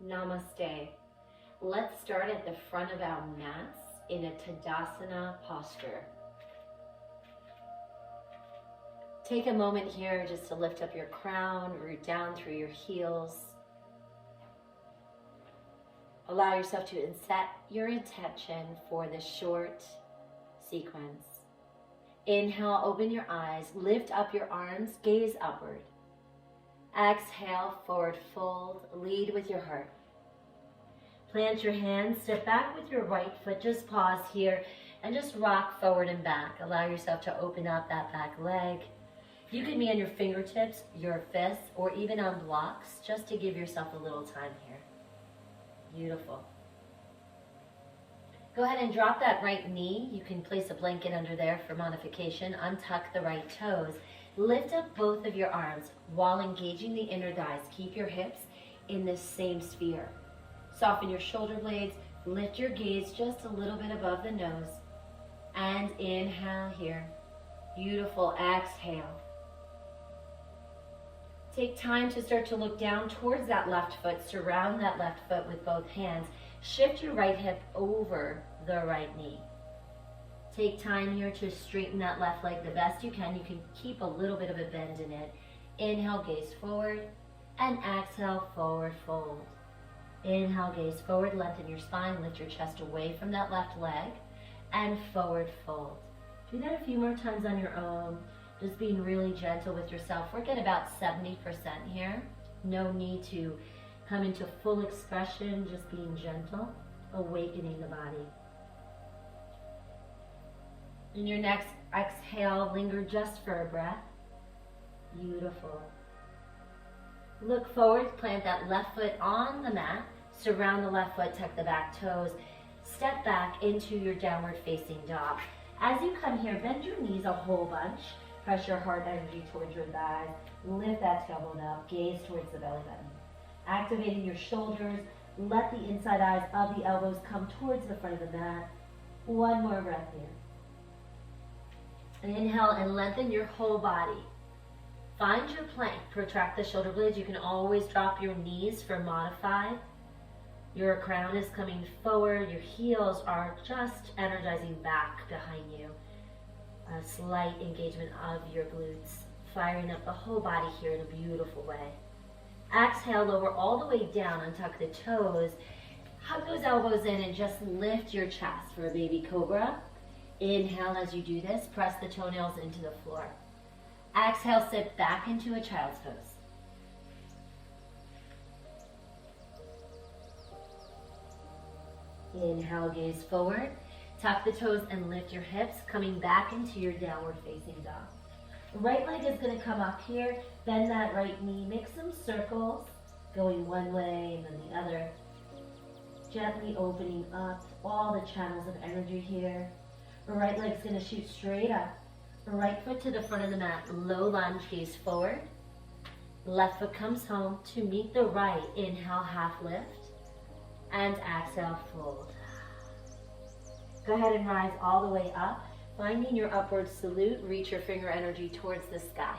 Namaste. Let's start at the front of our mats in a Tadasana posture. Take a moment here just to lift up your crown, root down through your heels. Allow yourself to set your intention for this short sequence. Inhale, open your eyes, lift up your arms, gaze upward. Exhale, forward fold, lead with your heart. Plant your hands, step back with your right foot, just pause here and just rock forward and back. Allow yourself to open up that back leg. You can be on your fingertips, your fists, or even on blocks, just to give yourself a little time here. Beautiful. Go ahead and drop that right knee. You can place a blanket under there for modification. Untuck the right toes. Lift up both of your arms while engaging the inner thighs. Keep your hips in the same sphere. Soften your shoulder blades. Lift your gaze just a little bit above the nose. And inhale here. Beautiful. Exhale. Take time to start to look down towards that left foot. Surround that left foot with both hands. Shift your right hip over the right knee. Take time here to straighten that left leg the best you can. You can keep a little bit of a bend in it. Inhale, gaze forward, and exhale, forward fold. Inhale, gaze forward, lengthen your spine, lift your chest away from that left leg, and forward fold. Do that a few more times on your own, just being really gentle with yourself. Work at about 70% here. No need to come into full expression, just being gentle, awakening the body. In your next exhale, linger just for a breath. Beautiful. Look forward, plant that left foot on the mat, surround the left foot, tuck the back toes, step back into your downward facing dog. As you come here, bend your knees a whole bunch, press your heart energy towards your thighs, lift that tailbone up, gaze towards the belly button. Activating your shoulders, let the inside eyes of the elbows come towards the front of the mat. One more breath here. Inhale and lengthen your whole body. Find your plank, protract the shoulder blades. You can always drop your knees for modified. Your crown is coming forward. Your heels are just energizing back behind you. A slight engagement of your glutes, firing up the whole body here in a beautiful way. Exhale, lower all the way down, untuck the toes. Hug those elbows in and just lift your chest for a baby cobra. Inhale as you do this, press the toenails into the floor. Exhale, sit back into a child's pose. Inhale, gaze forward. Tuck the toes and lift your hips, coming back into your downward facing dog. Right leg is going to come up here. Bend that right knee. Make some circles, going one way and then the other. Gently opening up all the channels of energy here. The right leg's going to shoot straight up. Right foot to the front of the mat. Low lunge, gaze forward. Left foot comes home to meet the right. Inhale, half lift. And exhale, fold. Go ahead and rise all the way up. Finding your upward salute, reach your finger energy towards the sky.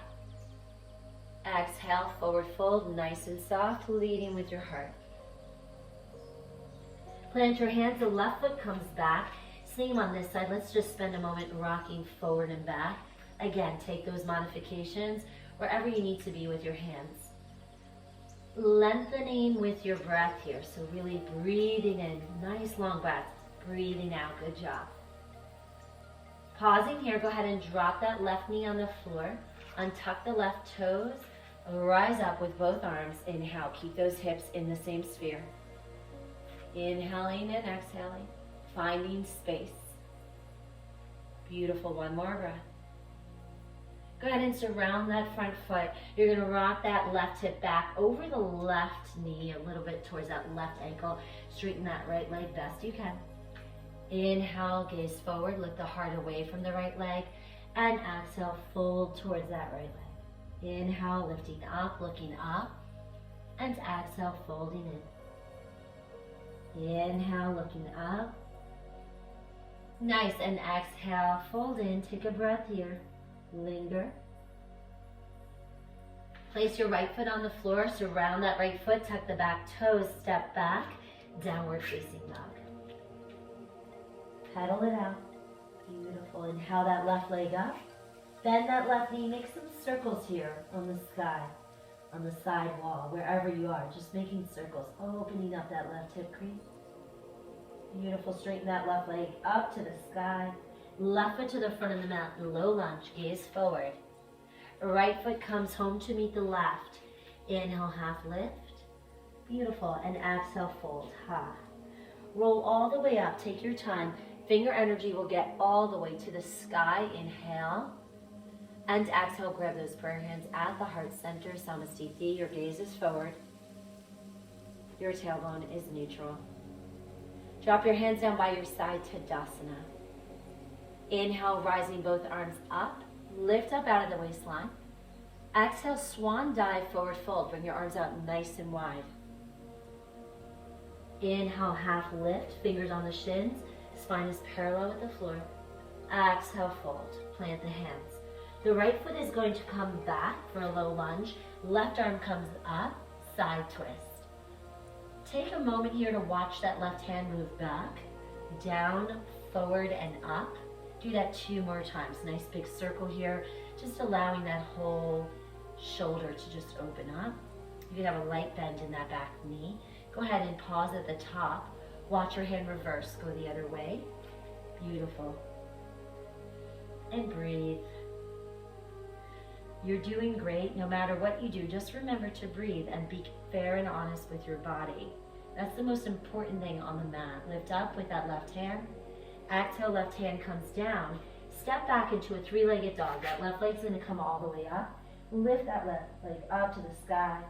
Exhale, forward fold, nice and soft, leading with your heart. Plant your hands, the left foot comes back. Same on this side. Let's just spend a moment rocking forward and back. Again, take those modifications wherever you need to be with your hands. Lengthening with your breath here. So really breathing in, nice long breaths. Breathing out, good job. Pausing here, go ahead and drop that left knee on the floor. Untuck the left toes. Rise up with both arms. Inhale, keep those hips in the same sphere. Inhaling and exhaling. Finding space. Beautiful, one more breath. Go ahead and surround that front foot. You're going to rock that left hip back over the left knee, a little bit towards that left ankle. Straighten that right leg best you can. Inhale, gaze forward, lift the heart away from the right leg. And exhale, fold towards that right leg. Inhale, lifting up, looking up. And exhale, folding in. Inhale, looking up. Nice, and exhale, fold in, take a breath here, linger. Place your right foot on the floor, surround that right foot, tuck the back toes, step back, downward facing dog. Pedal it out. Beautiful. Inhale that left leg up. Bend that left knee. Make some circles here on the sky, on the side wall, wherever you are. Just making circles, opening up that left hip crease. Beautiful. Straighten that left leg up to the sky. Left foot to the front of the mat, low lunge, gaze forward. Right foot comes home to meet the left. Inhale, half lift. Beautiful. And exhale, fold. Ha. Roll all the way up. Take your time. Finger energy will get all the way to the sky. Inhale. And exhale, grab those prayer hands at the heart center. Namaste. Your gaze is forward. Your tailbone is neutral. Drop your hands down by your side, Tadasana. Inhale, rising both arms up. Lift up out of the waistline. Exhale, swan dive, forward fold. Bring your arms out nice and wide. Inhale, half lift, fingers on the shins. Spine is parallel with the floor. Exhale, fold. Plant the hands. The right foot is going to come back for a low lunge. Left arm comes up, side twist. Take a moment here to watch that left hand move back, down, forward, and up. Do that 2 more times. Nice big circle here, just allowing that whole shoulder to just open up. You can have a light bend in that back knee. Go ahead and pause at the top. Watch your hand reverse, go the other way. Beautiful. And breathe. You're doing great. No matter what you do, just remember to breathe and be fair and honest with your body. That's the most important thing on the mat. Lift up with that left hand. Exhale, left hand comes down. Step back into a 3-legged dog. That left leg's going to come all the way up. Lift that left leg up to the sky.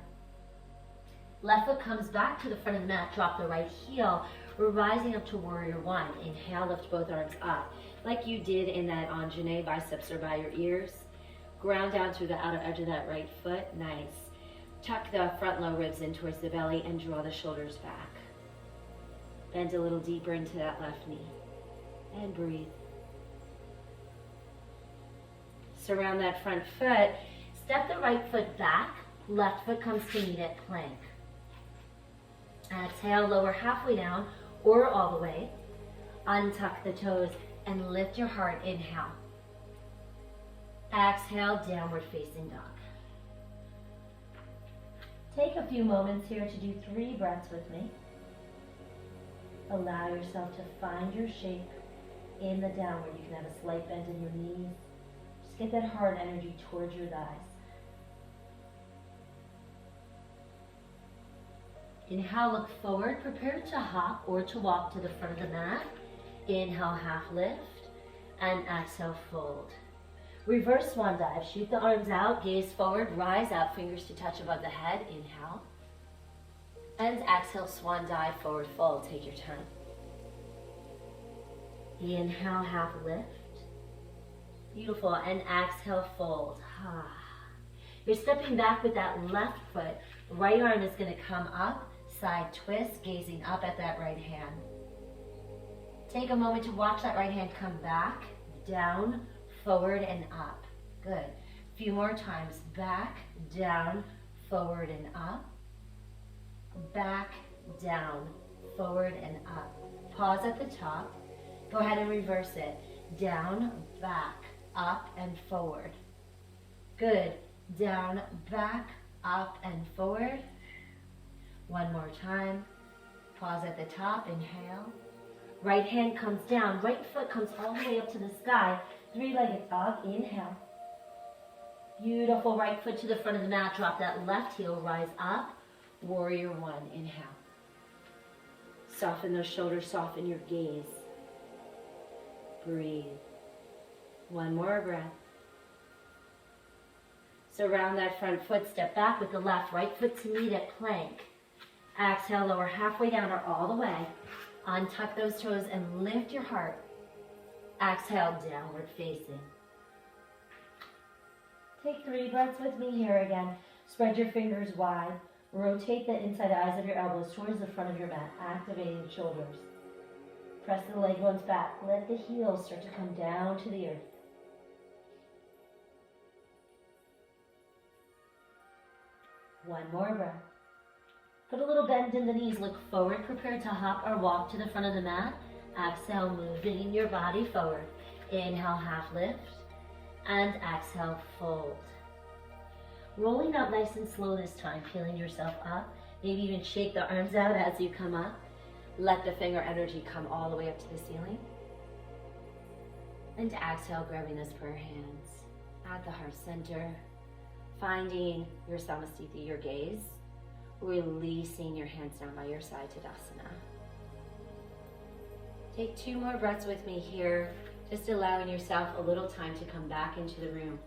Left foot comes back to the front of the mat. Drop the right heel. We're rising up to warrior one. Inhale, lift both arms up. Like you did in that Anjane, biceps are by your ears. Ground down through the outer edge of that right foot. Nice. Tuck the front low ribs in towards the belly and draw the shoulders back. Bend a little deeper into that left knee. And breathe. Surround that front foot. Step the right foot back. Left foot comes to meet at plank. Exhale, lower halfway down or all the way. Untuck the toes and lift your heart. Inhale. Exhale, downward facing dog. Take a few moments here to do 3 breaths with me. Allow yourself to find your shape in the downward. You can have a slight bend in your knees. Just get that heart energy towards your thighs. Inhale, look forward. Prepare to hop or to walk to the front of the mat. Inhale, half lift. And exhale, fold. Reverse swan dive. Shoot the arms out, gaze forward, rise up, fingers to touch above the head. Inhale. And exhale, swan dive, forward fold. Take your time. Inhale, half lift. Beautiful. And exhale, fold. You're stepping back with that left foot. Right arm is going to come up, side twist, gazing up at that right hand. Take a moment to watch that right hand come back, down, forward, and up. Good. A few more times. Back, down, forward, and up. Back, down, forward, and up. Pause at the top. Go ahead and reverse it. Down, back, up, and forward. Good. Down, back, up, and forward. One more time. Pause at the top. Inhale. Right hand comes down. Right foot comes all the way up to the sky. 3-legged dog. Inhale. Beautiful. Right foot to the front of the mat. Drop that left heel. Rise up. Warrior one. Inhale. Soften those shoulders. Soften your gaze. Breathe. One more breath. Surround that front foot. Step back with the left. Right foot to meet at plank. Exhale. Lower halfway down or all the way. Untuck those toes and lift your heart. Exhale, downward facing. Take 3 breaths with me here again. Spread your fingers wide. Rotate the inside eyes of your elbows towards the front of your mat, activating the shoulders. Press the leg bones back. Let the heels start to come down to the earth. One more breath. Put a little bend in the knees, look forward, prepare to hop or walk to the front of the mat. Exhale, moving your body forward. Inhale, half lift, and exhale, fold. Rolling up nice and slow this time, peeling yourself up. Maybe even shake the arms out as you come up. Let the finger energy come all the way up to the ceiling. And exhale, grabbing this prayer hands at the heart center, finding your samasthiti, your gaze, releasing your hands down by your side to Tadasana. Take 2 more breaths with me here, just allowing yourself a little time to come back into the room.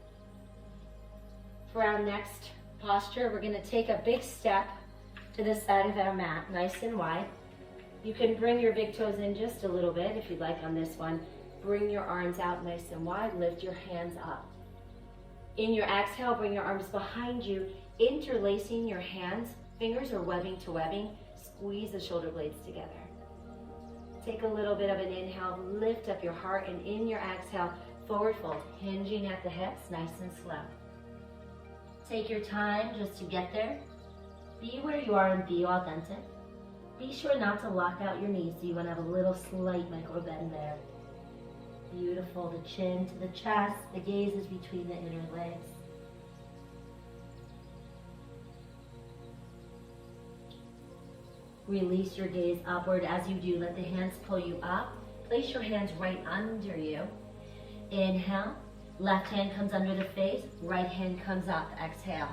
For our next posture, we're going to take a big step to the side of our mat, nice and wide. You can bring your big toes in just a little bit if you'd like on this one. Bring your arms out nice and wide, lift your hands up. In your exhale, bring your arms behind you, interlacing your hands. Fingers are webbing to webbing. Squeeze the shoulder blades together. Take a little bit of an inhale, lift up your heart, and in your exhale, forward fold, hinging at the hips, nice and slow. Take your time just to get there. Be where you are and be authentic. Be sure not to lock out your knees, so you want to have a little slight micro bend there. Beautiful, the chin to the chest, the gaze is between the inner legs. Release your gaze upward. As you do, let the hands pull you up. Place your hands right under you. Inhale, left hand comes under the face, right hand comes up. Exhale.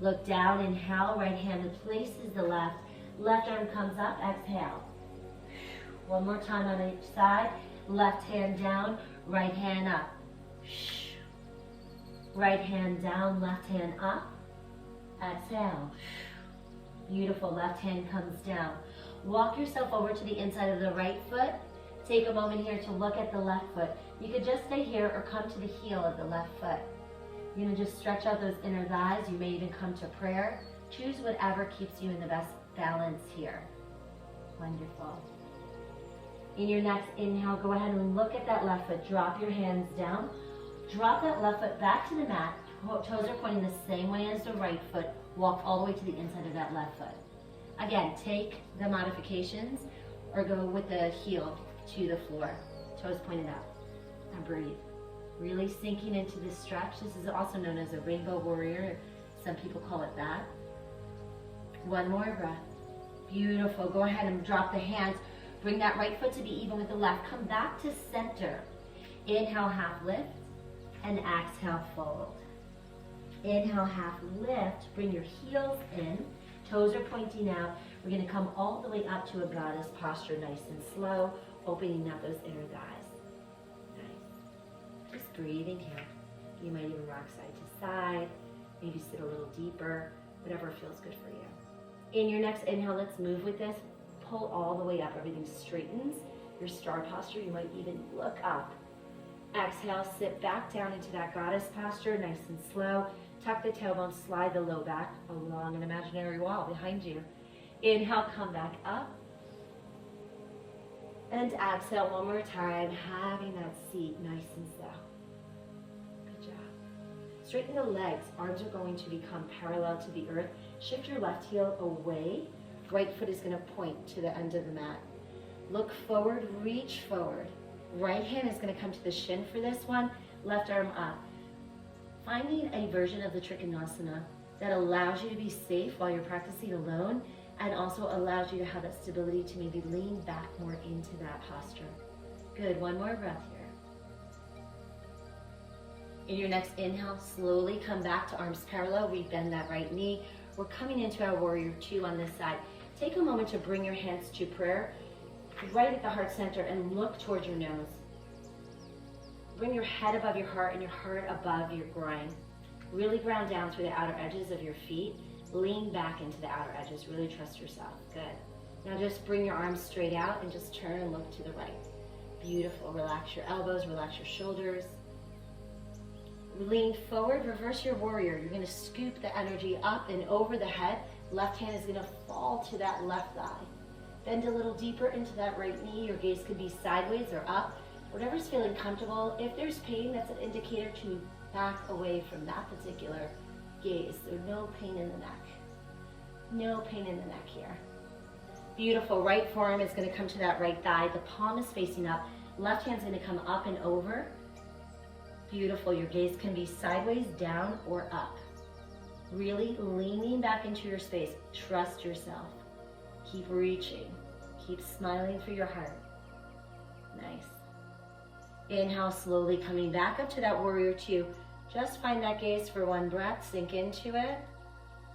Look down, inhale, right hand replaces the left. Left arm comes up, exhale. One more time on each side. Left hand down, right hand up. Right hand down, left hand up. Exhale. Beautiful, left hand comes down. Walk yourself over to the inside of the right foot. Take a moment here to look at the left foot. You could just stay here or come to the heel of the left foot. You're gonna just stretch out those inner thighs. You may even come to prayer. Choose whatever keeps you in the best balance here. Wonderful. In your next inhale, go ahead and look at that left foot. Drop your hands down. Drop that left foot back to the mat. Toes are pointing the same way as the right foot. Walk all the way to the inside of that left foot. Again, take the modifications or go with the heel to the floor. Toes pointed out. And breathe. Really sinking into this stretch. This is also known as a rainbow warrior. Some people call it that. One more breath. Beautiful. Go ahead and drop the hands. Bring that right foot to be even with the left. Come back to center. Inhale, half lift. And exhale, fold. Inhale, half lift. Bring your heels in. Toes are pointing out. We're going to come all the way up to a goddess posture, nice and slow, opening up those inner thighs. Nice. Just breathing here. You might even rock side to side. Maybe sit a little deeper. Whatever feels good for you. In your next inhale, let's move with this. Pull all the way up. Everything straightens. Your star posture, you might even look up. Exhale, sit back down into that goddess posture, nice and slow. Tuck the tailbone, slide the low back along an imaginary wall behind you. Inhale, come back up. And exhale one more time, having that seat nice and slow. Good job. Straighten the legs. Arms are going to become parallel to the earth. Shift your left heel away. Right foot is going to point to the end of the mat. Look forward, reach forward. Right hand is going to come to the shin for this one. Left arm up. Finding a version of the Trikonasana that allows you to be safe while you're practicing alone and also allows you to have that stability to maybe lean back more into that posture. Good, one more breath here. In your next inhale, slowly come back to arms parallel. We bend that right knee. We're coming into our warrior two on this side. Take a moment to bring your hands to prayer right at the heart center and look towards your nose. Bring your head above your heart and your heart above your groin. Really ground down through the outer edges of your feet. Lean back into the outer edges. Really trust yourself. Good. Now just bring your arms straight out and just turn and look to the right. Beautiful. Relax your elbows, relax your shoulders. Lean forward, reverse your warrior. You're going to scoop the energy up and over the head. Left hand is going to fall to that left thigh. Bend a little deeper into that right knee. Your gaze could be sideways or up. Whatever's feeling comfortable. If there's pain, that's an indicator to back away from that particular gaze. So no pain in the neck. No pain in the neck here. Beautiful. Right forearm is going to come to that right thigh. The palm is facing up. Left hand's going to come up and over. Beautiful. Your gaze can be sideways, down, or up. Really leaning back into your space. Trust yourself. Keep reaching. Keep smiling through your heart. Nice. Inhale, slowly coming back up to that warrior two. Just find that gaze for one breath. Sink into it.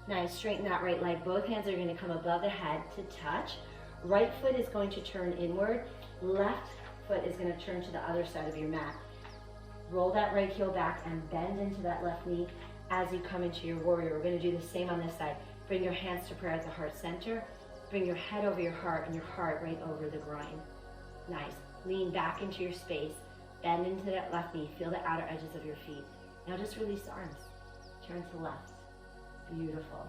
Nice. Straighten that right leg. Both hands are going to come above the head to touch. Right foot is going to turn inward. Left foot is going to turn to the other side of your mat. Roll that right heel back and bend into that left knee as you come into your warrior. We're going to do the same on this side. Bring your hands to prayer at the heart center. Bring your head over your heart and your heart right over the groin. Nice. Lean back into your space. Bend into that left knee. Feel the outer edges of your feet. Now just release the arms. Turn to the left. Beautiful.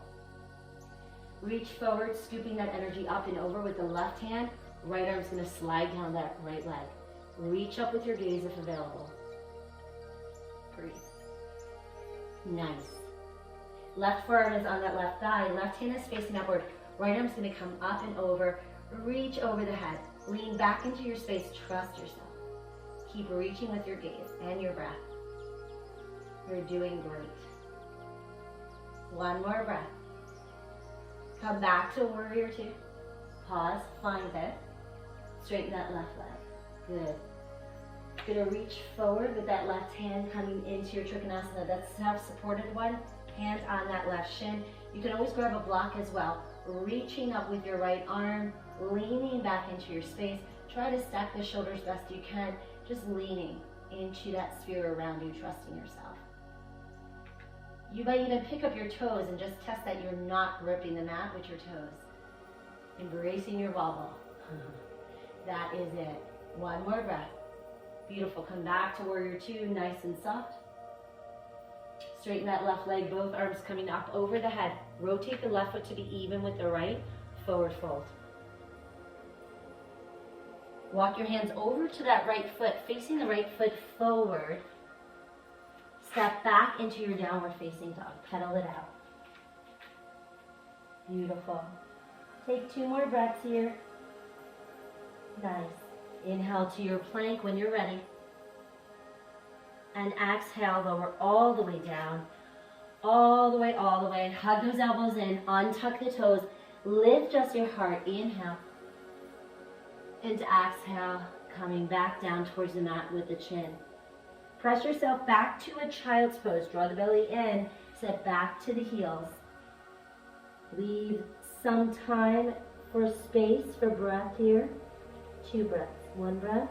Reach forward, scooping that energy up and over with the left hand. Right arm's going to slide down that right leg. Reach up with your gaze if available. Breathe. Nice. Left forearm is on that left thigh. Left hand is facing upward. Right arm's going to come up and over. Reach over the head. Lean back into your space. Trust yourself. Keep reaching with your gaze and your breath. You're doing great. One more breath. Come back to warrior two. Pause, find it. Straighten that left leg. Good. Gonna reach forward with that left hand coming into your Trikonasana. That's self-supported one. Hand on that left shin. You can always grab a block as well. Reaching up with your right arm, leaning back into your space. Try to stack the shoulders best you can. Just leaning into that sphere around you, trusting yourself. You might even pick up your toes and just test that you're not gripping the mat with your toes. Embracing your wobble. That is it. One more breath. Beautiful. Come back to warrior two, nice and soft. Straighten that left leg, both arms coming up over the head. Rotate the left foot to be even with the right. Forward fold. Walk your hands over to that right foot, facing the right foot forward. Step back into your downward facing dog. Pedal it out. Beautiful. Take 2 more breaths here. Nice. Inhale to your plank when you're ready. And exhale, lower all the way down. All the way, all the way. Hug those elbows in. Untuck the toes. Lift just your heart. Inhale. And exhale, coming back down towards the mat with the chin. Press yourself back to a child's pose. Draw the belly in. Set back to the heels. Leave some time for space for breath here. 2 breaths. 1 breath.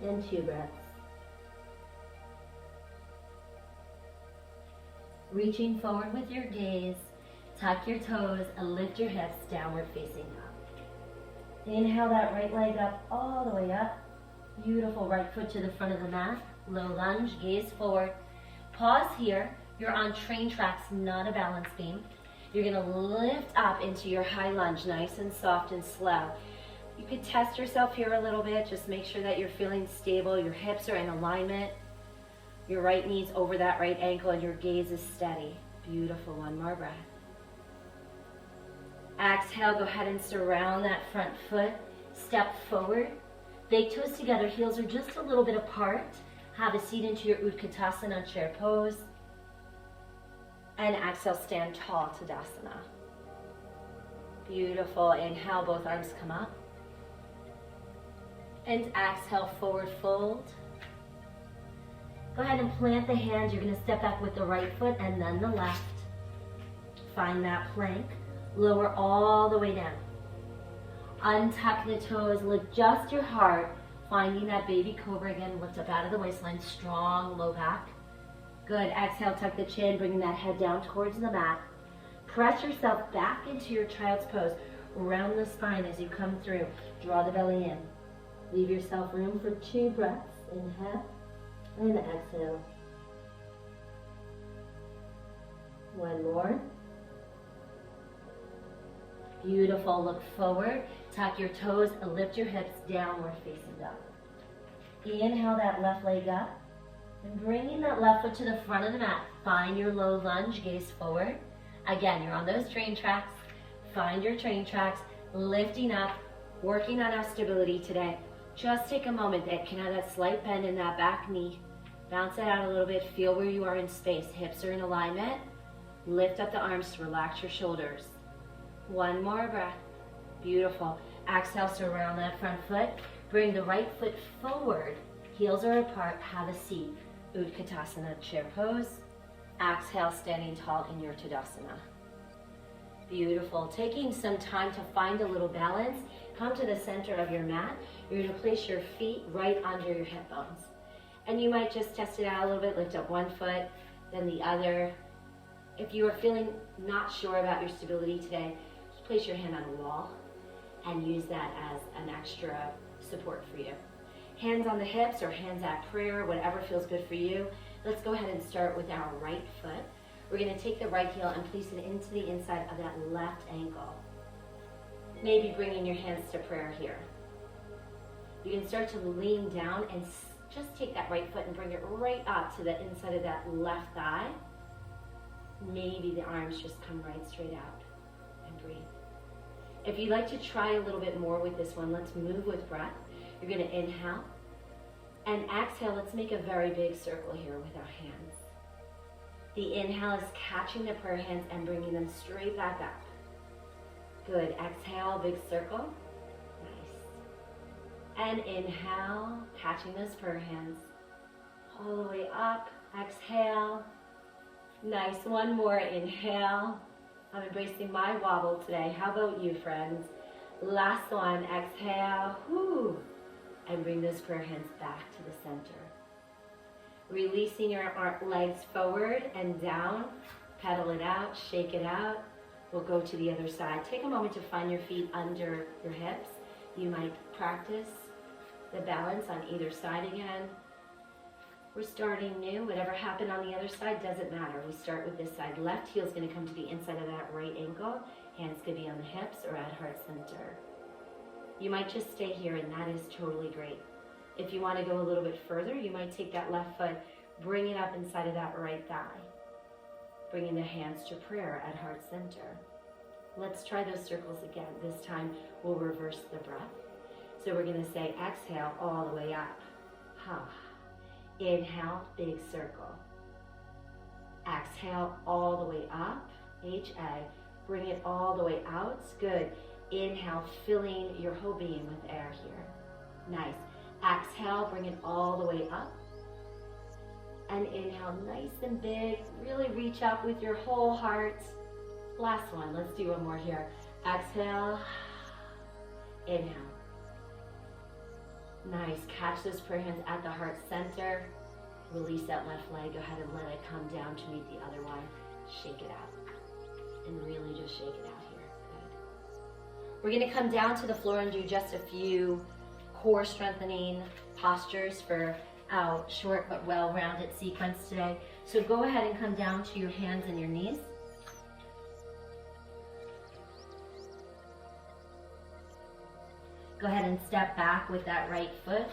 And 2 breaths. Reaching forward with your gaze. Tuck your toes and lift your hips, downward facing up. Inhale that right leg up, all the way up. Beautiful. Right foot to the front of the mat. Low lunge, gaze forward. Pause here. You're on train tracks, not a balance beam. You're going to lift up into your high lunge, nice and soft and slow. You could test yourself here a little bit. Just make sure that you're feeling stable. Your hips are in alignment. Your right knee's over that right ankle and your gaze is steady. Beautiful. 1 more breath. Exhale, go ahead and surround that front foot. Step forward. Big toes together, heels are just a little bit apart. Have a seat into your Utkatasana chair pose. And exhale, stand tall, Tadasana. Beautiful. Inhale, both arms come up. And exhale, forward fold. Go ahead and plant the hands. You're going to step back with the right foot and then the left. Find that plank. Lower all the way down. Untuck the toes, lift just your heart, finding that baby cobra again. Lift up out of the waistline, strong low back. Good. Exhale, tuck the chin, bringing that head down towards the mat. Press yourself back into your child's pose. Round the spine as you come through. Draw the belly in. Leave yourself room for 2 breaths. Inhale and exhale. 1 more. Beautiful. Look forward. Tuck your toes and lift your hips, downward facing dog. Inhale that left leg up. And bringing that left foot to the front of the mat. Find your low lunge, gaze forward. Again, you're on those train tracks. Find your train tracks, lifting up, working on our stability today. Just take a moment that can have that slight bend in that back knee. Bounce it out a little bit. Feel where you are in space. Hips are in alignment. Lift up the arms to relax your shoulders. One more breath. Beautiful. Exhale, surround that front foot. Bring the right foot forward. Heels are apart. Have a seat. Utkatasana, chair pose. Exhale, standing tall in your Tadasana. Beautiful. Taking some time to find a little balance. Come to the center of your mat. You're going to place your feet right under your hip bones. And you might just test it out a little bit. Lift up one foot, then the other. If you are feeling not sure about your stability today, just place your hand on a wall and use that as an extra support for you. Hands on the hips or hands at prayer, whatever feels good for you. Let's go ahead and start with our right foot. We're going to take the right heel and place it into the inside of that left ankle. Maybe bringing your hands to prayer here. You can start to lean down and just take that right foot and bring it right up to the inside of that left thigh. Maybe the arms just come right straight out and breathe. If you'd like to try a little bit more with this one, let's move with breath. You're going to inhale and exhale. Let's make a very big circle here with our hands. The inhale is catching the prayer hands and bringing them straight back up. Good. Exhale, big circle. Nice. And inhale, catching those prayer hands. All the way up. Exhale. Nice. One more. Inhale. I'm embracing my wobble today. How about you, friends? Last one. Exhale. Whoo. And bring those prayer hands back to the center. Releasing your legs forward and down. Pedal it out. Shake it out. We'll go to the other side. Take a moment to find your feet under your hips. You might practice the balance on either side again. We're starting new. Whatever happened on the other side doesn't matter. We start with this side. Left heel is going to come to the inside of that right ankle. Hands could be on the hips or at heart center. You might just stay here, and that is totally great. If you want to go a little bit further, you might take that left foot, bring it up inside of that right thigh. Bringing the hands to prayer at heart center. Let's try those circles again. This time we'll reverse the breath. So we're going to say exhale all the way up. Ha. Inhale, big circle. Exhale all the way up. HA. Bring it all the way out. Good. Inhale, filling your whole being with air here. Nice. Exhale, bring it all the way up. And inhale, nice and big. Really reach up with your whole heart. Last one. Let's do one more here. Exhale. Inhale. Nice. Catch those prayer hands at the heart center. Release that left leg. Go ahead and let it come down to meet the other one. Shake it out. And really just shake it out here. Good. We're going to come down to the floor and do just a few core strengthening postures for our short but well-rounded sequence today. So go ahead and come down to your hands and your knees. Go ahead and step back with that right foot,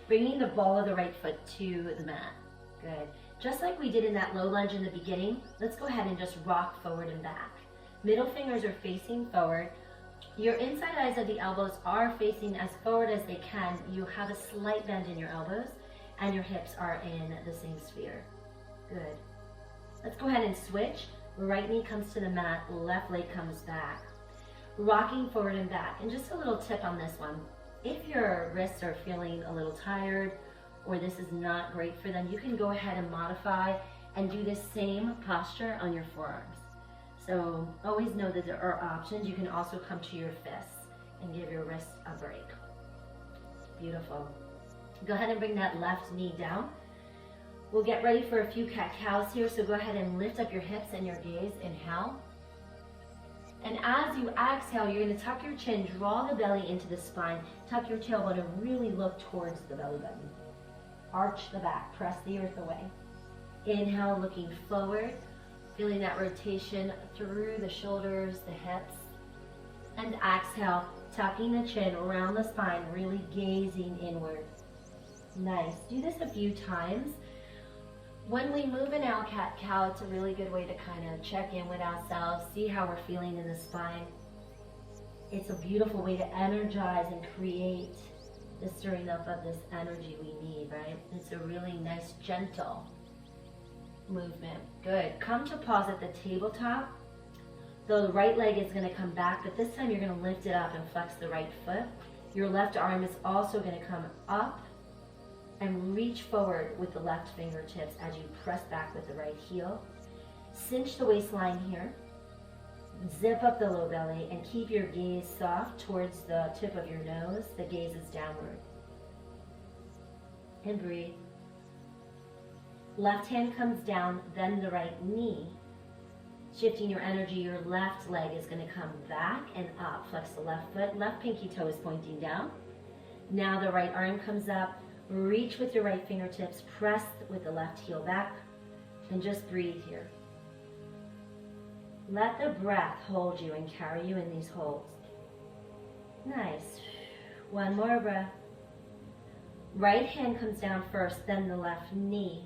bringing the ball of the right foot to the mat. Good. Just like we did in that low lunge in the beginning, let's go ahead and just rock forward and back. Middle fingers are facing forward. Your inside eyes of the elbows are facing as forward as they can. You have a slight bend in your elbows, and your hips are in the same sphere. Good. Let's go ahead and switch. Right knee comes to the mat, left leg comes back. Rocking forward and back. And just a little tip on this one. If your wrists are feeling a little tired or this is not great for them, you can go ahead and modify and do this same posture on your forearms. So always know that there are options. You can also come to your fists and give your wrists a break. Beautiful. Go ahead and bring that left knee down. We'll get ready for a few cat-cows here, so go ahead and lift up your hips and your gaze. Inhale. And as you exhale, you're going to tuck your chin, draw the belly into the spine, tuck your tailbone and really look towards the belly button. Arch the back, press the earth away. Inhale, looking forward, feeling that rotation through the shoulders, the hips. And exhale, tucking the chin around the spine, really gazing inward. Nice. Do this a few times. When we move in our cat-cow, it's a really good way to kind of check in with ourselves, see how we're feeling in the spine. It's a beautiful way to energize and create the stirring up of this energy we need, right? It's a really nice, gentle movement. Good. Come to pause at the tabletop. The right leg is going to come back, but this time you're going to lift it up and flex the right foot. Your left arm is also going to come up and reach forward with the left fingertips as you press back with the right heel. Cinch the waistline here. Zip up the low belly and keep your gaze soft towards the tip of your nose. The gaze is downward. And breathe. Left hand comes down, then the right knee. Shifting your energy, your left leg is going to come back and up. Flex the left foot. Left pinky toe is pointing down. Now the right arm comes up. Reach with your right fingertips, press with the left heel back, and just breathe here. Let the breath hold you and carry you in these holds. Nice. One more breath. Right hand comes down first, then the left knee.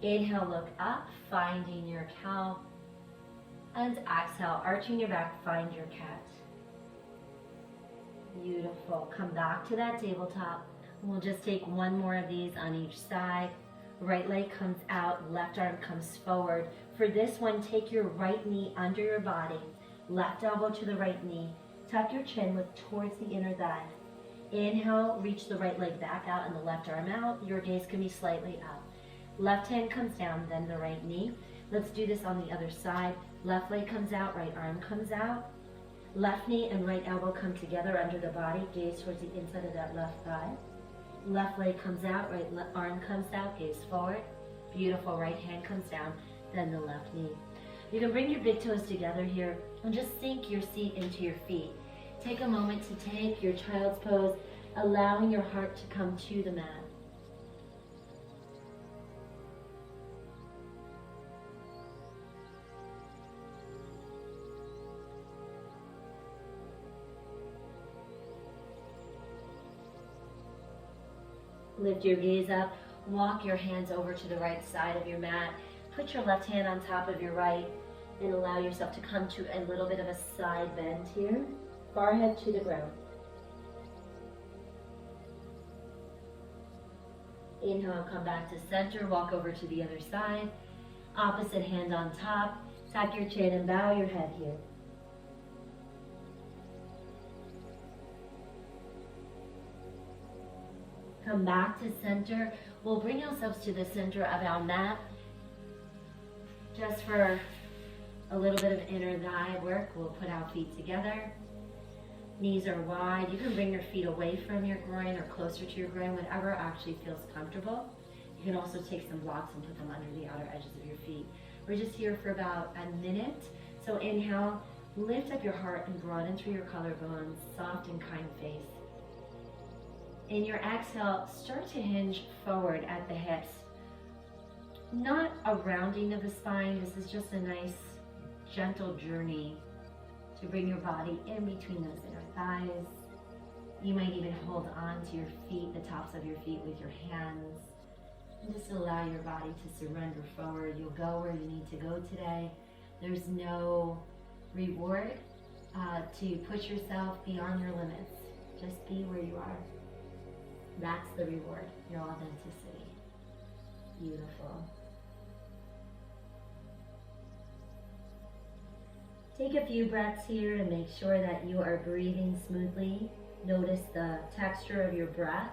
Inhale, look up, finding your cow. And exhale, arching your back, find your cat. Beautiful. Come back to that tabletop. We'll just take one more of these on each side. Right leg comes out, left arm comes forward. For this one, take your right knee under your body, left elbow to the right knee. Tuck your chin, look towards the inner thigh. Inhale, reach the right leg back out and the left arm out. Your gaze can be slightly up. Left hand comes down, then the right knee. Let's do this on the other side. Left leg comes out, right arm comes out. Left knee and right elbow come together under the body. Gaze towards the inside of that left thigh. Left leg comes out, right arm comes out, gaze forward. Beautiful, right hand comes down, then the left knee. You can bring your big toes together here and just sink your seat into your feet. Take a moment to take your child's pose, allowing your heart to come to the mat. Lift your gaze up, walk your hands over to the right side of your mat. Put your left hand on top of your right and allow yourself to come to a little bit of a side bend here. Forehead to the ground. Inhale, come back to center, walk over to the other side. Opposite hand on top. Tuck your chin and bow your head here. Come back to center. We'll bring ourselves to the center of our mat. Just for a little bit of inner thigh work, we'll put our feet together. Knees are wide. You can bring your feet away from your groin or closer to your groin, whatever actually feels comfortable. You can also take some blocks and put them under the outer edges of your feet. We're just here for about a minute. So inhale, lift up your heart and broaden through your collarbones, soft and kind face. In your exhale, start to hinge forward at the hips. Not a rounding of the spine. This is just a nice, gentle journey to bring your body in between those inner thighs. You might even hold on to your feet, the tops of your feet with your hands. And just allow your body to surrender forward. You'll go where you need to go today. There's no reward to push yourself beyond your limits. Just be where you are. That's the reward, your authenticity. Beautiful. Take a few breaths here to make sure that you are breathing smoothly. Notice the texture of your breath.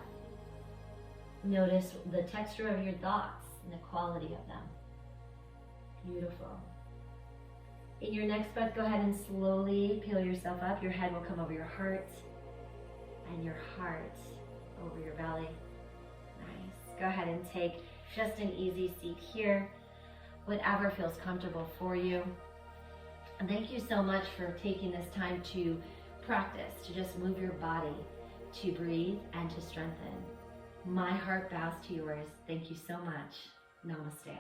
Notice the texture of your thoughts and the quality of them. Beautiful. In your next breath, go ahead and slowly peel yourself up. Your head will come over your heart and your heart over your belly. Nice. Go ahead and take just an easy seat here, whatever feels comfortable for you. And thank you so much for taking this time to practice, to just move your body, to breathe and to strengthen. My heart bows to yours. Thank you so much. Namaste.